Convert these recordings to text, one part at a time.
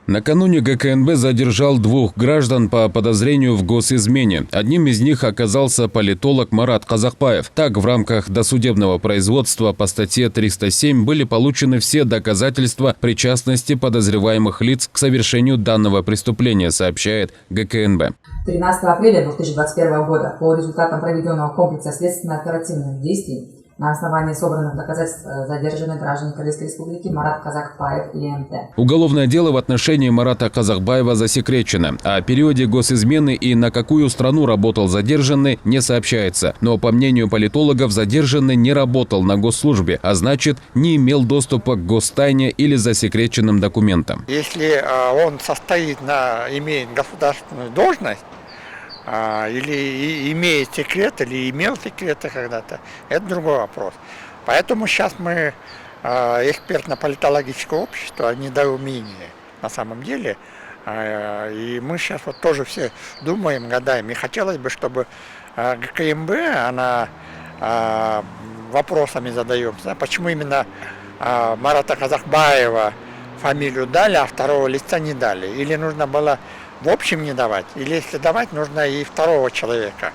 Накануне ГКНБ задержал двух граждан по подозрению в госизмене. Одним из них оказался политолог Марат Казакбаев. Так, в рамках досудебного производства по статье 307 были получены все доказательства причастности подозреваемых лиц к совершению данного преступления, сообщает ГКНБ. 13 апреля 2021 года по результатам проведенного комплекса следственно-оперативных действий на основании собранных доказательств задержаны граждане Корейской Республики Марат Казакбаев и МТ. Уголовное дело в отношении Марата Казакбаева засекречено. О периоде госизмены и на какую страну работал задержанный не сообщается. Но, по мнению политологов, задержанный не работал на госслужбе, а значит, не имел доступа к гостайне или засекреченным документам. Если он имеет государственную должность, или имеет секрет, или имел секреты когда-то, это другой вопрос. Поэтому сейчас мы, экспертно-политологическое общество, недоумение на самом деле, и мы сейчас вот тоже все думаем, гадаем, и хотелось бы, чтобы ГКНБ, она вопросами задаемся, почему именно Марата Казакбаева фамилию дали, а второго лица не дали, или нужно было в общем не давать, или если давать, нужно и второго человека.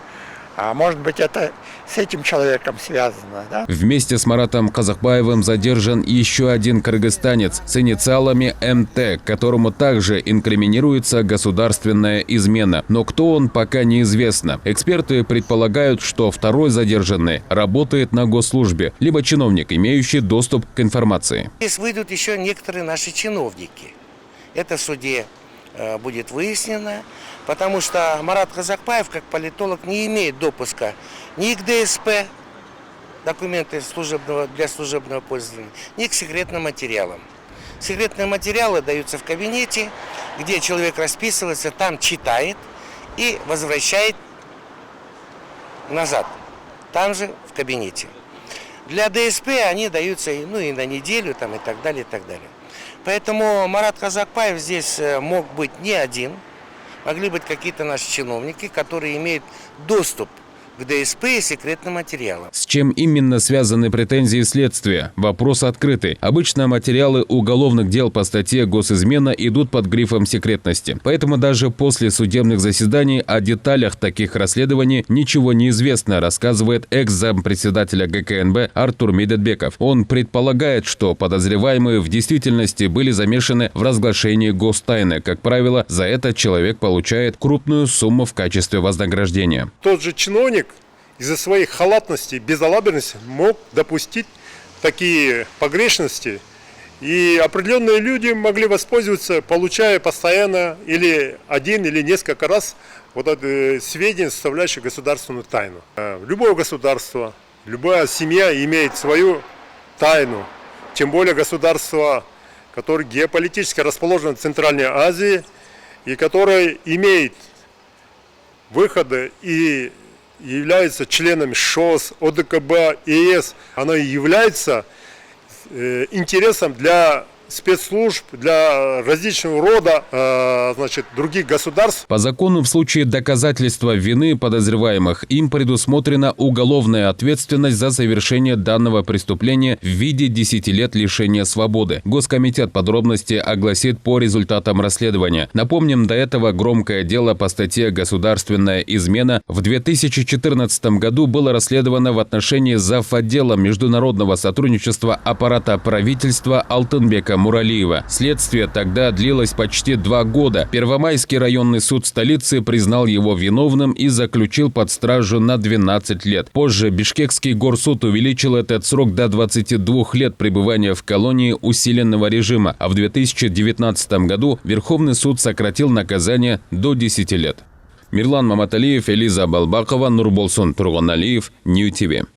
А может быть, это с этим человеком связано, да? Вместе с Маратом Казакбаевым задержан еще один кыргызстанец с инициалами МТ, которому также инкриминируется государственная измена. Но кто он, пока неизвестно. Эксперты предполагают, что второй задержанный работает на госслужбе, либо чиновник, имеющий доступ к информации. Здесь выйдут еще некоторые наши чиновники. Это в суде будет выяснено, потому что Марат Казакбаев, как политолог, не имеет допуска ни к ДСП, документы для служебного пользования, ни к секретным материалам. Секретные материалы даются в кабинете, где человек расписывается, там читает и возвращает назад, там же в кабинете. Для ДСП они даются и на неделю и так далее, и так далее. Поэтому Марат Казакбаев здесь мог быть не один, могли быть какие-то наши чиновники, которые имеют доступ к ДСП и секретным материалам. С чем именно связаны претензии следствия? Вопрос открытый. Обычно материалы уголовных дел по статье «Госизмена» идут под грифом секретности. Поэтому даже после судебных заседаний о деталях таких расследований ничего не известно, рассказывает экс-зампредседателя ГКНБ Артур Медетбеков. Он предполагает, что подозреваемые в действительности были замешаны в разглашении гостайны. Как правило, за это человек получает крупную сумму в качестве вознаграждения. Тот же чиновник из-за своей халатности, безалаберности мог допустить такие погрешности. И определенные люди могли воспользоваться, получая постоянно или один, или несколько раз сведения, составляющие государственную тайну. Любое государство, любая семья имеет свою тайну. Тем более государство, которое геополитически расположено в Центральной Азии и которое имеет выходы и является членами ШОС, ОДКБ, ЕС, оно и является интересом для спецслужб, для различного рода других государств. По закону в случае доказательства вины подозреваемых им предусмотрена уголовная ответственность за совершение данного преступления в виде 10 лет лишения свободы. Госкомитет подробности огласит по результатам расследования. Напомним, до этого громкое дело по статье «Государственная измена» в 2014 году было расследовано в отношении завотдела международного сотрудничества аппарата правительства Алтынбека Муралиева. Следствие тогда длилось почти 2 года. Первомайский районный суд столицы признал его виновным и заключил под стражу на 12 лет. Позже Бишкекский горсуд увеличил этот срок до 22 лет пребывания в колонии усиленного режима, а в 2019 году Верховный суд сократил наказание до 10 лет. Мирлан Маматалиев, Элиза Балбакова, Нурболсун Тургоналиев, Нью ТВ.